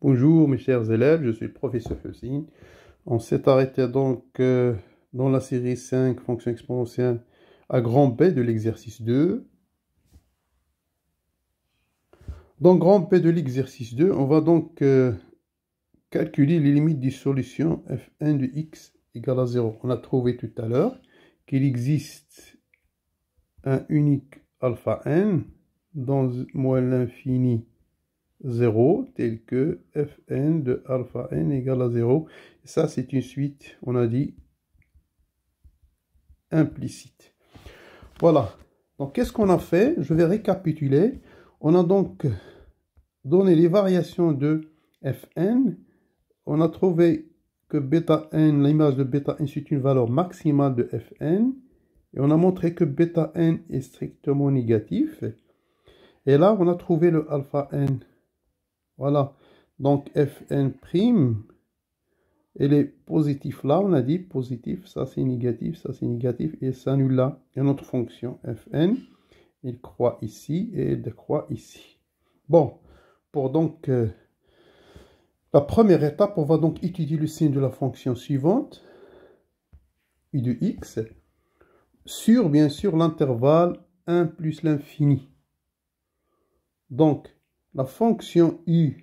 Bonjour mes chers élèves, je suis le professeur Hussein. On s'est arrêté donc dans la série 5, fonction exponentielle à grand B de l'exercice 2. Dans grand B de l'exercice 2, on va donc calculer les limites des solutions fn de x égale à 0. On a trouvé tout à l'heure qu'il existe un unique alpha n dans moins l'infini 0, tel que fn de alpha n égale à 0. Et ça, c'est une suite, on a dit, implicite. Voilà. Donc, qu'est-ce qu'on a fait? Je vais récapituler. On a donc donné les variations de fn. On a trouvé que bêta n, l'image de bêta n, c'est une valeur maximale de fn. Et on a montré que bêta n est strictement négatif. Et là, on a trouvé le alpha n. Voilà, donc fn', elle est positif là, on a dit positif, ça c'est négatif, et ça s'annule là. Et notre fonction fn, il croît ici et il décroît ici. Bon, pour donc la première étape, on va donc étudier le signe de la fonction suivante, u de x, sur bien sûr l'intervalle 1 plus l'infini. Donc, la fonction u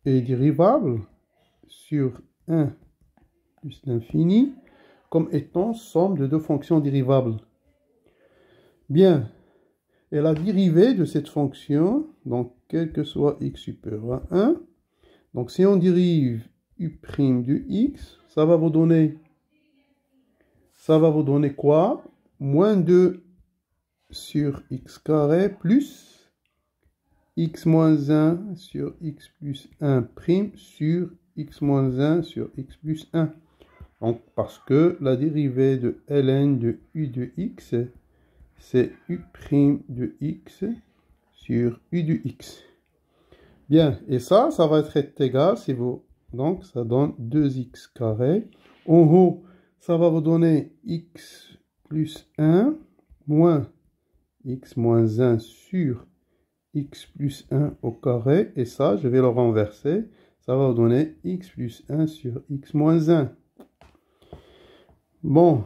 est dérivable sur 1 plus l'infini comme étant somme de deux fonctions dérivables. Bien, et la dérivée de cette fonction, donc quel que soit x supérieur à 1, donc si on dérive u' de x, ça va vous donner quoi? Moins 2 sur x carré plus x moins 1 sur x plus 1 prime sur x moins 1 sur x plus 1. Donc, parce que la dérivée de ln de u de x, c'est u' de x sur u de x. Bien, et ça va être égal, si vous... Donc, ça donne 2x carré. En haut, ça va vous donner x plus 1 moins x moins 1 sur x plus 1 au carré. Et ça, je vais le renverser. Ça va vous donner x plus 1 sur x moins 1. Bon,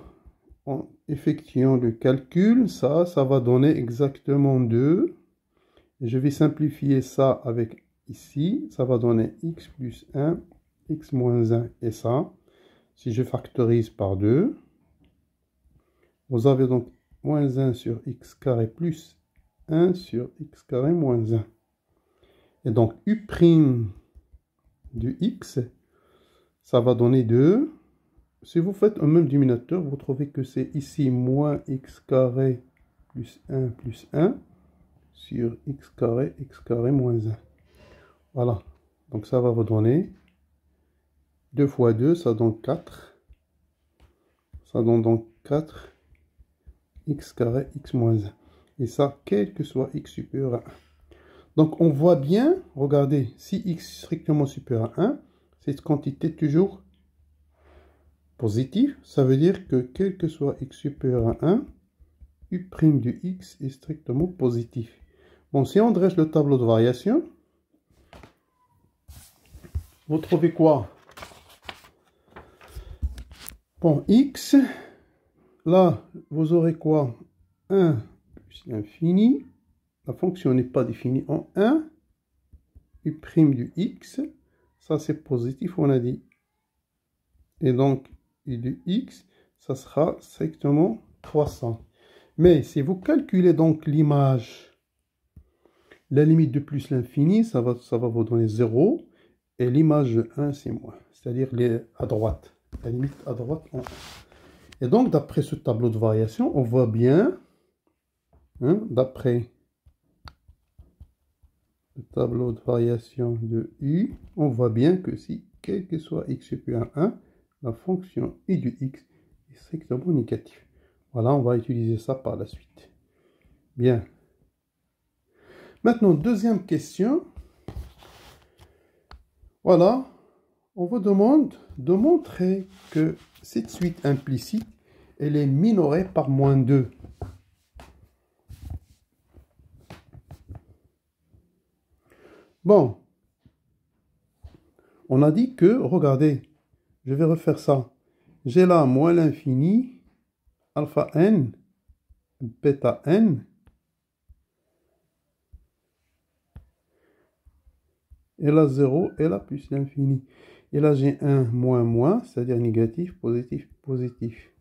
en effectuant le calcul, ça va donner exactement 2. Et je vais simplifier ça avec ici. Ça va donner x plus 1, x moins 1 et ça. Si je factorise par 2, vous avez donc moins 1 sur x carré plus 1 sur x carré moins 1. Et donc u' de x, ça va donner 2. Si vous faites un même dénominateur, vous trouvez que c'est ici moins x carré plus 1 sur x carré moins 1. Voilà. Donc ça va vous donner 2 fois 2, ça donne 4. Ça donne donc 4 x carré x moins 1. Et ça, quel que soit x supérieur à 1. Donc on voit bien, regardez, si x est strictement supérieur à 1, cette quantité est toujours positive. Ça veut dire que quel que soit x supérieur à 1, u' de x est strictement positif. Bon, si on dresse le tableau de variation, vous trouvez quoi? Bon, x, là, vous aurez quoi? 1 plus l'infini. La fonction n'est pas définie en 1. U' de x. Ça, c'est positif, on a dit. Et donc, u de x, ça sera strictement 300. Mais si vous calculez donc l'image, la limite de plus l'infini, ça va vous donner 0. Et l'image de 1, c'est moins. C'est-à-dire à droite. La limite à droite en 1. Et donc, d'après ce tableau de variation, on voit bien, d'après le tableau de variation de u, on voit bien que si, quel que soit x supérieur à 1, la fonction u de x est strictement négative. Voilà, on va utiliser ça par la suite. Bien. Maintenant, deuxième question. Voilà, on vous demande de montrer que cette suite implicite elle est minorée par moins 2. Bon, on a dit que, regardez, je vais refaire ça. J'ai là moins l'infini, alpha n, bêta n, et là 0, et là plus l'infini. Et là j'ai un moins moins, c'est-à-dire négatif, positif, positif.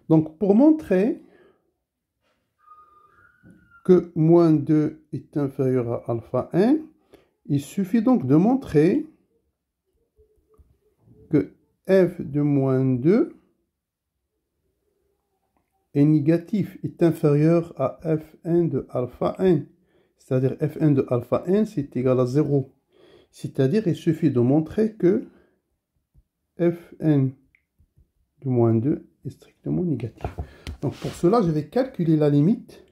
Donc pour montrer que moins 2 est inférieur à alpha n, il suffit donc de montrer que f de moins 2 est négatif, est inférieur à fn de alpha n. C'est-à-dire fn de alpha n, c'est égal à 0. C'est-à-dire il suffit de montrer que fn de moins 2 est strictement négatif. Donc pour cela, je vais calculer la limite,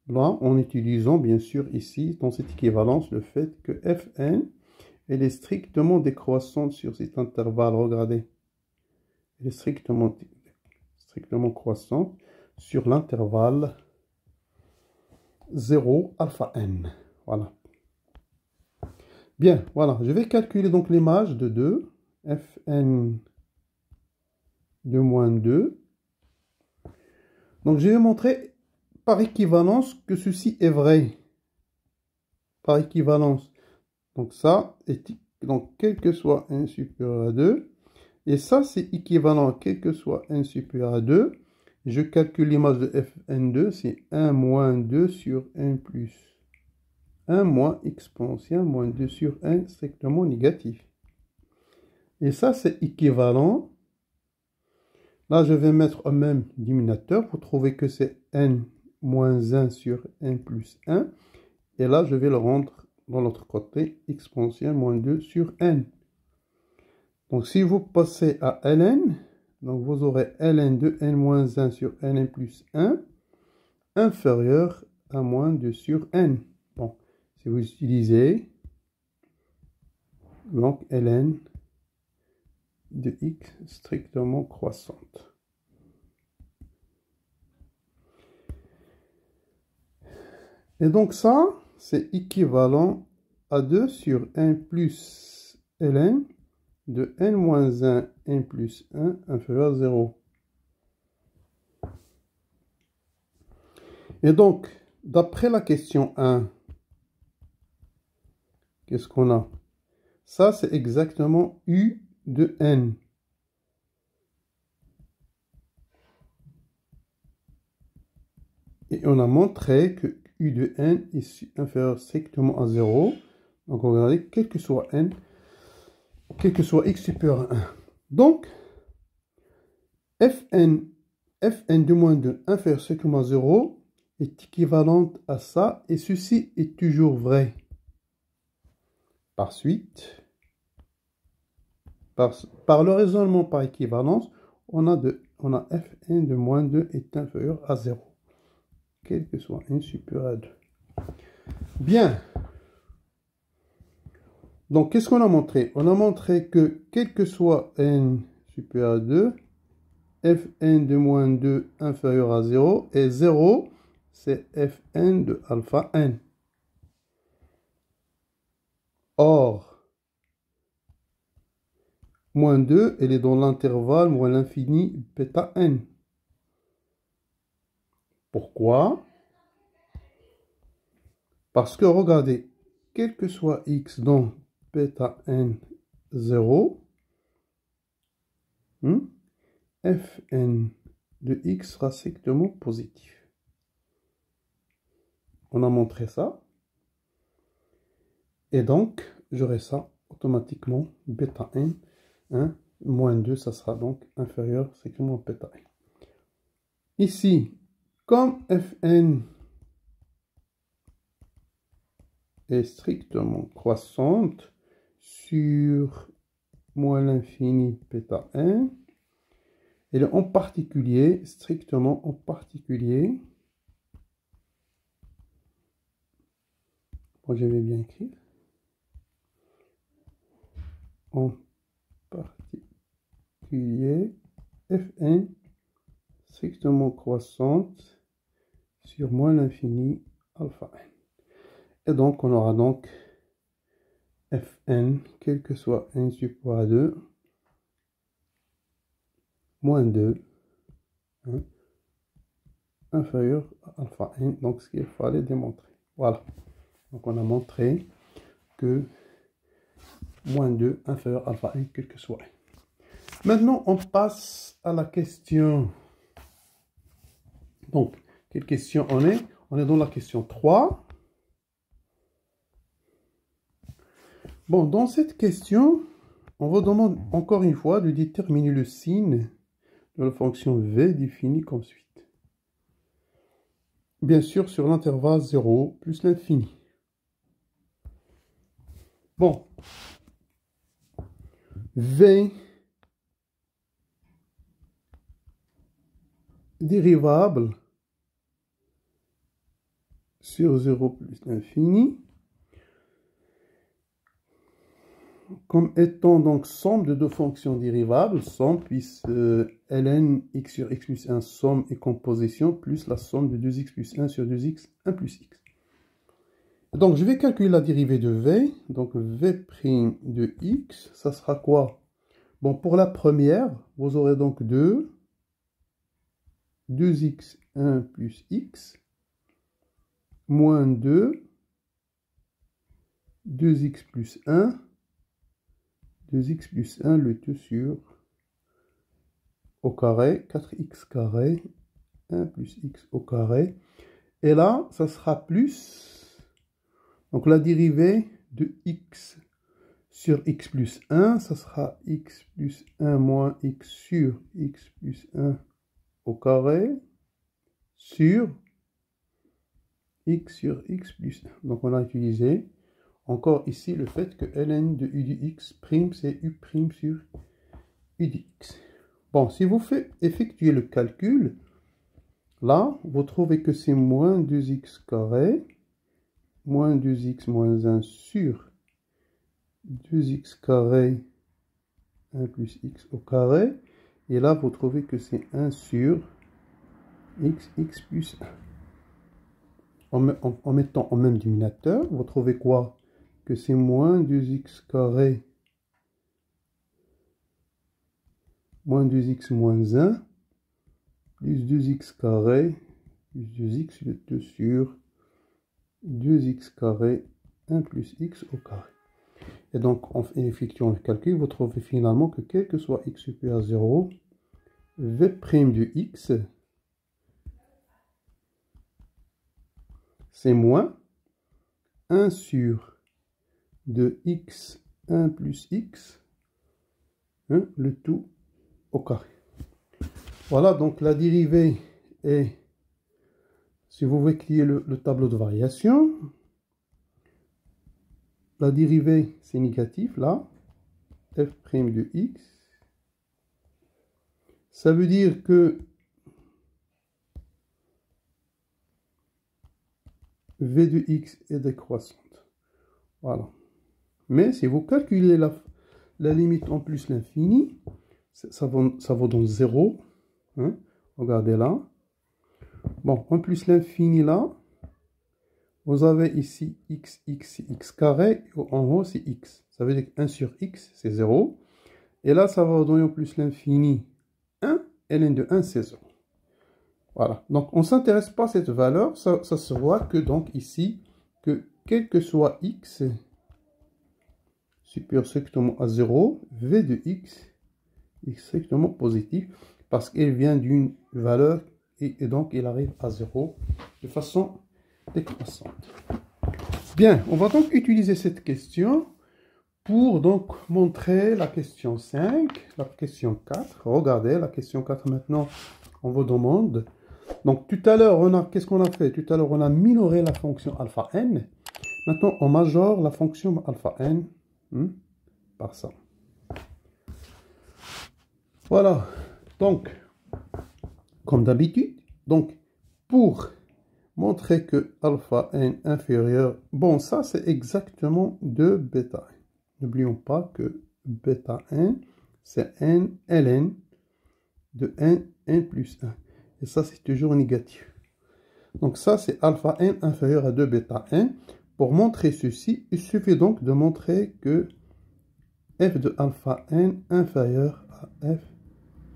là, en utilisant bien sûr ici, dans cette équivalence, le fait que fn, elle est strictement décroissante sur cet intervalle. Regardez, elle est strictement croissante sur l'intervalle 0 alpha n. Voilà. Bien, voilà, je vais calculer donc l'image de 2, fn de moins 2. Donc je vais montrer par équivalence que ceci est vrai. Par équivalence. Donc ça est, donc quel que soit n supérieur à 2. Et ça c'est équivalent quel que soit n supérieur à 2. Je calcule l'image de fn2, c'est 1 moins 2 sur n plus 1 moins exponentielle moins 2 sur n strictement négatif. Et ça, c'est équivalent. Là, je vais mettre au même dénominateur pour trouver que c'est n moins 1 sur n plus 1. Et là, je vais le rendre dans l'autre côté, exponentielle moins 2 sur n. Donc, si vous passez à ln, donc vous aurez ln de n moins 1 sur n plus 1 inférieur à moins 2 sur n. Bon. Si vous utilisez donc ln de x strictement croissante. Et donc ça, c'est équivalent à 2 sur n plus ln de n moins 1, n plus 1 inférieur à 0. Et donc, d'après la question 1, qu'est-ce qu'on a? Ça, c'est exactement u de n. Et on a montré que u de n est inférieur strictement à 0. Donc, regardez, quel que soit n, quel que soit x supérieur à 1. Donc, fn de moins 2 inférieur strictement à 0 est équivalente à ça, et ceci est toujours vrai. Par suite, par le raisonnement par équivalence, on a fn de moins 2 est inférieur à 0, quel que soit n supérieur à 2. Bien. Donc, qu'est-ce qu'on a montré? On a montré que, quel que soit n supérieur à 2, fn de moins 2 inférieur à 0, et 0, c'est fn de alpha n. Or, moins 2, elle est dans l'intervalle moins l'infini bêta n. Pourquoi? Parce que, regardez, quel que soit x dans bêta n 0, fn de x sera strictement positif. On a montré ça. Et donc, j'aurai ça automatiquement, bêta n, moins 2, ça sera donc inférieur strictement à bêta n. Ici, comme fn est strictement croissante sur moins l'infini bêta n, et en particulier, strictement en particulier, bon, je vais bien écrire, en particulier, fn strictement croissante sur moins l'infini alpha n. Et donc, on aura donc Fn, quel que soit n support 2, moins 2, hein, inférieur à alpha n, donc ce qu'il fallait démontrer. Voilà. Donc, on a montré que moins 2 inférieur à alpha n, quel que soit n. Maintenant, on passe à la question. Donc, quelle question on est? On est dans la question 3. Bon, dans cette question, on vous demande encore une fois de déterminer le signe de la fonction v définie comme suit. Bien sûr, sur l'intervalle 0 plus l'infini. Bon. V dérivable sur 0 plus l'infini comme étant donc somme de deux fonctions dérivables, somme puisque ln x sur x plus 1, somme et composition, plus la somme de 2x plus 1 sur 2x, 1 plus x. Donc je vais calculer la dérivée de v, donc v' de x, ça sera quoi? Bon, pour la première, vous aurez donc 2x 1 plus x, moins 2x plus 1, 2x plus 1, le tout sur au carré, 4x carré, 1 plus x au carré. Et là, ça sera plus, donc la dérivée de x sur x plus 1, ça sera x plus 1 moins x sur x plus 1 au carré, sur x sur x plus 1. Donc on a utilisé encore ici le fait que ln de u de x prime, c'est u prime sur u de x. Bon, si vous effectuez le calcul, là, vous trouvez que c'est moins 2x carré, moins 2x moins 1 sur 2x carré, 1 plus x au carré. Et là, vous trouvez que c'est 1 sur x plus 1. En mettant en même dénominateur, vous trouvez quoi? Que c'est moins 2x carré, moins 2x moins 1, plus 2x carré, plus 2x, le 2 sur 2x carré, 1 plus x au carré. Et donc, en effectuant le calcul, vous trouvez finalement que quel que soit x supérieur à 0, v' de x, c'est moins 1 sur de x, 1 plus x, hein, le tout au carré. Voilà, donc la dérivée est, si vous voulez créer le tableau de variation, la dérivée c'est négatif là, f' de x, ça veut dire que v de x est décroissante. Voilà. Mais si vous calculez la limite en plus l'infini, ça vaut donc 0. Hein? Regardez là. Bon, en plus l'infini là, vous avez ici x carré, en haut c'est x. Ça veut dire que 1 sur x, c'est 0. Et là, ça va donner en plus l'infini 1, ln de 1, c'est 0. Voilà. Donc, on ne s'intéresse pas à cette valeur. Ça se voit que donc ici, que quel que soit x supérieur strictement à 0, v de x est strictement positif parce qu'il vient d'une valeur et donc il arrive à 0 de façon décroissante. Bien, on va donc utiliser cette question pour donc montrer la question 5, la question 4. Regardez, la question 4 maintenant, on vous demande. Donc tout à l'heure, qu'est-ce qu'on a fait? Tout à l'heure, on a minoré la fonction alpha n. Maintenant, on majore la fonction alpha n par ça. Voilà. Donc, comme d'habitude, donc pour montrer que alpha n inférieur, bon, ça c'est exactement de bêta n. N'oublions pas que bêta n, c'est n ln de n plus 1. et ça, c'est toujours négatif. Donc ça, c'est alpha n inférieur à 2 bêta n. Pour montrer ceci, il suffit donc de montrer que f de alpha n inférieur à f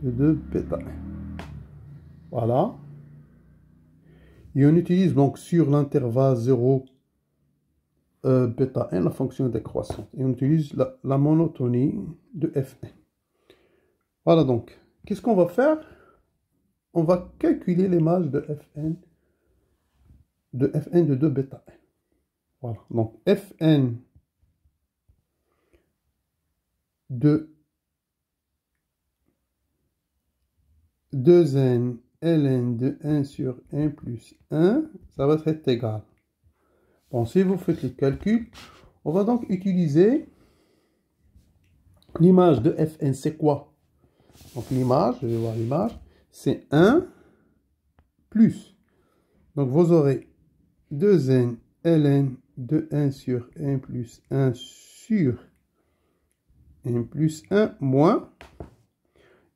de 2 bêta n. Voilà. Et on utilise donc sur l'intervalle 0 bêta n la fonction décroissante. Et on utilise la monotonie de fn. Voilà donc. Qu'est-ce qu'on va faire? On va calculer l'image de fn de 2 bêta n. Voilà. Donc fn de 2n ln de 1 sur 1 plus 1, ça va être égal. Bon, si vous faites le calcul, on va donc utiliser l'image de fn, c'est quoi? Donc l'image, je vais voir l'image, c'est 1 plus. Donc vous aurez 2n ln de 1 sur 1 plus 1 sur 1 plus 1 moins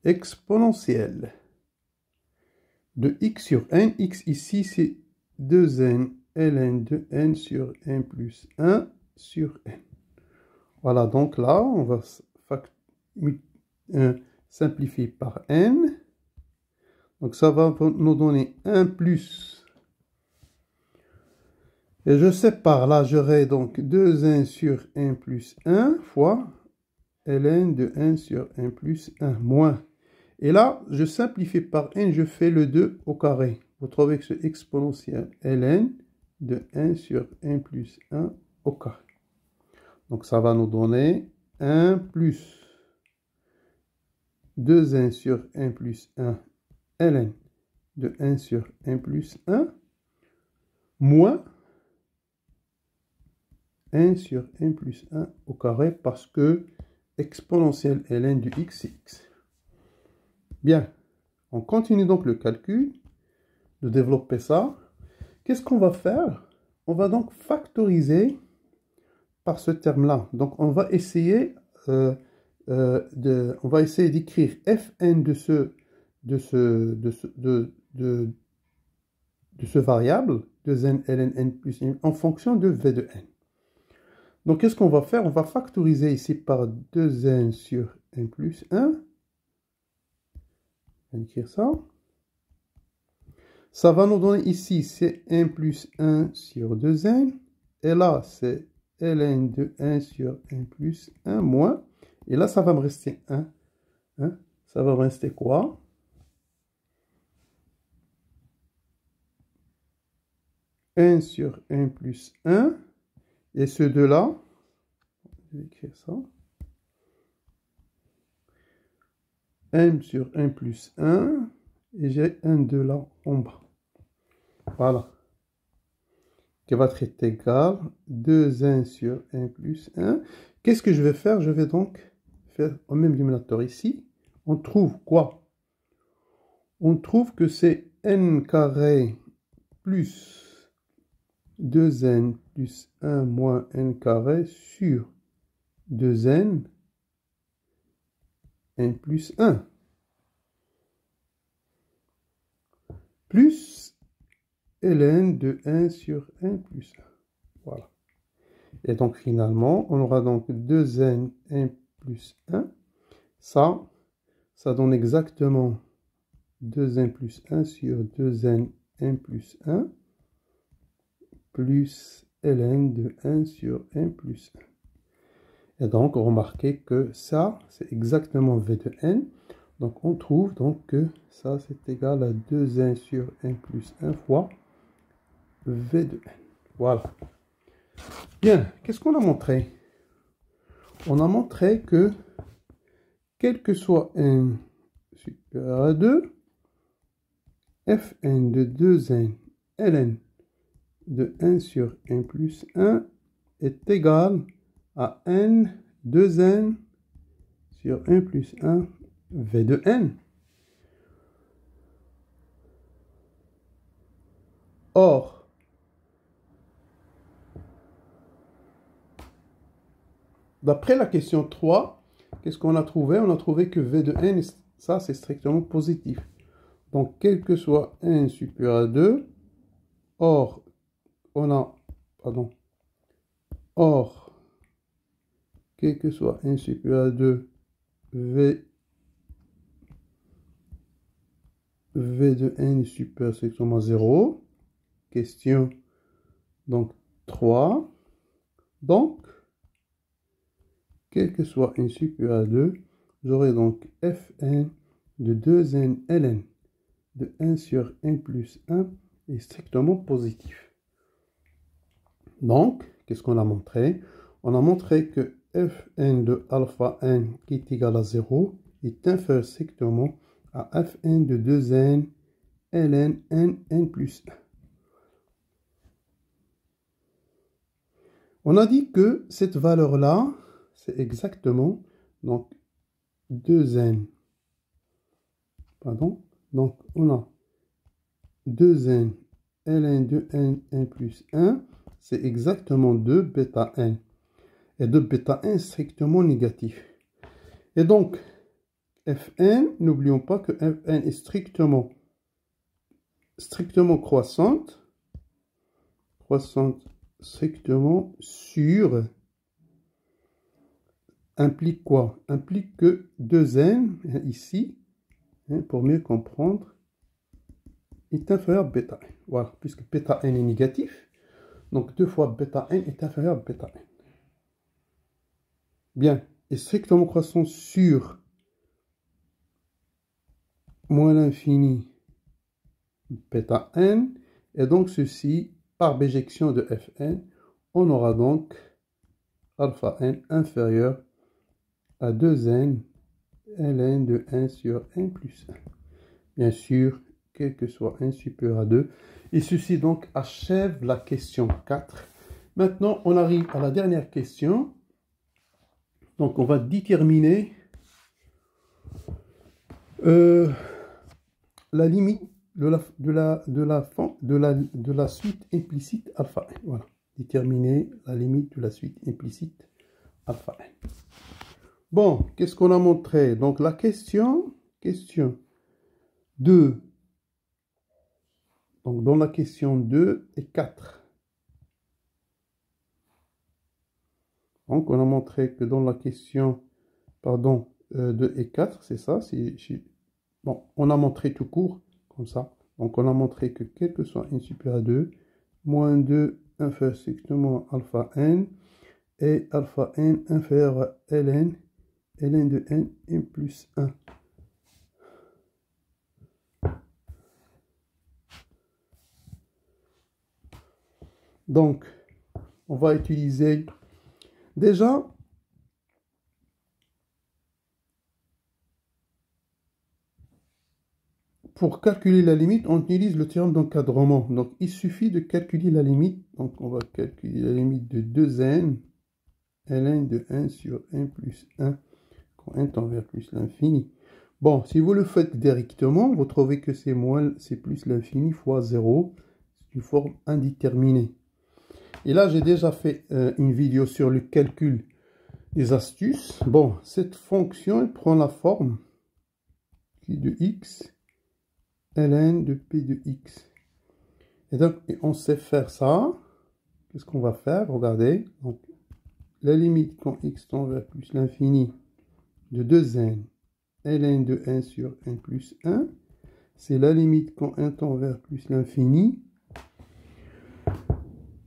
exponentielle de x sur n. X ici, c'est 2n ln de n sur 1 plus 1 sur n. Voilà, donc là, on va simplifier par n. Donc ça va nous donner 1 plus. Et je sépare, là, j'aurai donc 2n sur 1 plus 1 fois ln de 1 sur 1 plus 1 moins. Et là, je simplifie par n, je fais le 2 au carré. Vous trouvez que c'est exponentiel ln de 1 sur 1 plus 1 au carré. Donc ça va nous donner 1 plus 2n sur 1 plus 1 ln de 1 sur 1 plus 1 moins 1 sur 1 plus 1 au carré parce que exponentielle ln du x, c'est x. Bien, on continue donc le calcul, de développer ça. Qu'est-ce qu'on va faire? On va donc factoriser par ce terme-là. Donc on va essayer d'écrire fn de ce variable, 2n ln n plus 1, en fonction de v de n. Donc qu'est-ce qu'on va faire? On va factoriser ici par 2n sur 1 plus 1. On va écrire ça. Ça va nous donner ici, c'est 1 plus 1 sur 2n. Et là, c'est ln de 1 sur 1 plus 1 moins. Et là, ça va me rester 1. Hein? Ça va me rester quoi? Un sur 1 plus 1. Et ce 2-là, je vais écrire ça. 1 sur 1 plus 1. Et j'ai un 2 là en bas. Voilà. Qui va être égal 2n sur 1 plus 1. Qu'est-ce que je vais faire? Je vais donc faire au même dénominateur ici. On trouve quoi? On trouve que c'est n carré plus 2n plus 1 moins n carré sur 2n n plus 1. Plus ln de 1 sur 1 plus 1. Voilà. Et donc finalement, on aura donc 2n 1 plus 1. Ça donne exactement 2n plus 1 sur 2n 1 plus 1 plus ln de 1 sur 1 plus 1. Et donc, remarquez que ça, c'est exactement v de n. Donc, on trouve donc que ça, c'est égal à 2n sur 1 plus 1 fois v de n. Voilà. Bien, qu'est-ce qu'on a montré? On a montré que, quel que soit n supérieur à 2, fn de 2n ln de 1 sur 1 plus 1 est égal à n 2n sur 1 plus 1 v de n. Or, d'après la question 3, qu'est-ce qu'on a trouvé? On a trouvé que v de n, ça c'est strictement positif. Donc, quel que soit n supérieur à 2, or, or, quel que soit n supérieur à 2, v de n supérieur strictement à 0. Question, donc, 3. Donc, quel que soit n supérieur à 2, j'aurai donc fn de 2n ln de 1 sur n plus 1 est strictement positif. Donc, qu'est-ce qu'on a montré? On a montré que fn de alpha n qui est égal à 0 est inférieur strictement à fn de 2n ln n plus 1. On a dit que cette valeur-là, c'est exactement donc 2n. Pardon. Donc, on a 2n ln de n plus 1, c'est exactement 2 bêta n. Et 2 bêta n strictement négatif. Et donc, fn, n'oublions pas que fn est strictement croissante strictement sur, implique quoi? Implique que 2n, ici, pour mieux comprendre, est inférieur à bêta n. Voilà, puisque bêta n est négatif, donc 2 fois bêta n est inférieur à bêta n. Bien, est strictement croissant sur moins l'infini bêta n, et donc ceci, par béjection de fn, on aura donc alpha n inférieur à 2n ln de 1 sur n plus 1. Bien sûr, quel que soit n supérieur à 2. Et ceci donc achève la question 4. Maintenant, on arrive à la dernière question. Donc, on va déterminer la limite de la suite implicite alpha n. Voilà, déterminer la limite de la suite implicite alpha n. Bon, qu'est-ce qu'on a montré? Donc, la question 2. Donc, dans la question 2 et 4. Donc, on a montré que dans la question, 2 et 4, c'est ça. Bon, on a montré tout court, comme ça. Donc, on a montré que quel que soit n supérieur à 2, moins 2 inférieur strictement à alpha n, et alpha n inférieur à ln de n plus 1. Donc, on va utiliser déjà pour calculer la limite, on utilise le théorème d'encadrement. Donc, il suffit de calculer la limite. Donc, on va calculer la limite de 2n ln de 1 sur n plus 1 quand n tend vers plus l'infini. Bon, si vous le faites directement, vous trouvez que c'est plus l'infini fois 0. C'est une forme indéterminée. Et là, j'ai déjà fait une vidéo sur le calcul des astuces. Bon, cette fonction, elle prend la forme q de x, ln de p de x. Et donc, on sait faire ça. Qu'est-ce qu'on va faire? Regardez. Donc, la limite quand x tend vers plus l'infini de 2n, ln de 1 sur n plus 1, c'est la limite quand n tend vers plus l'infini.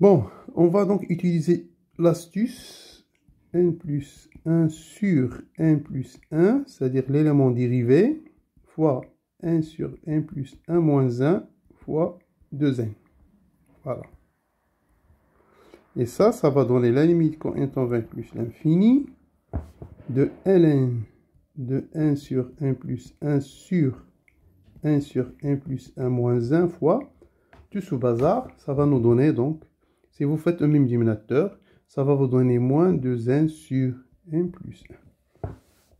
Bon, on va donc utiliser l'astuce n plus 1 sur n plus 1, c'est-à-dire l'élément dérivé, fois n sur n plus 1 moins 1 fois 2n. Voilà. Et ça va donner la limite quand n tend vers plus l'infini de ln de 1 sur 1 plus 1 sur 1 sur 1 plus 1 moins 1 fois, tout sous bazar, ça va nous donner donc, si vous faites un même dénominateur, ça va vous donner moins 2n sur n plus 1.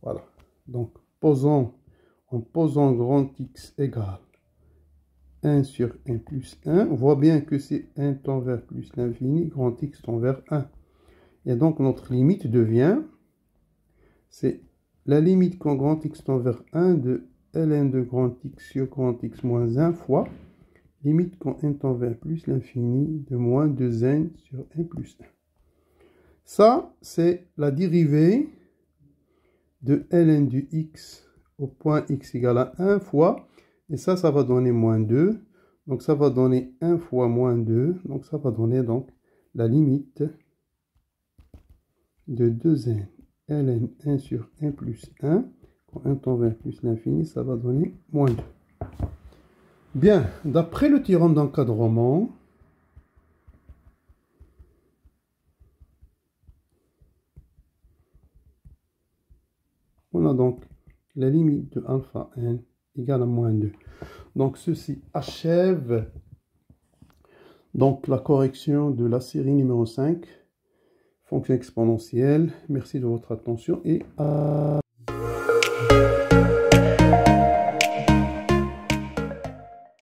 Voilà. Donc, en posant grand X égale 1 sur n plus 1, on voit bien que c'est n tend vers plus l'infini, grand X tend vers 1. Et donc, notre limite devient, c'est la limite quand grand X tend vers 1 de ln de grand X sur grand X moins 1 fois limite quand n tend vers plus l'infini de moins 2n sur n plus 1. Ça, c'est la dérivée de ln du x au point x égale à 1 fois, et ça va donner moins 2. Donc ça va donner 1 fois moins 2, donc ça va donner donc la limite de 2n ln 1 sur 1 plus 1. Quand 1 tend vers plus l'infini, ça va donner moins 2. Bien, d'après le théorème d'encadrement, on a donc la limite de alpha n égale à moins 2. Donc ceci achève donc la correction de la série numéro 5, fonction exponentielle. Merci de votre attention et à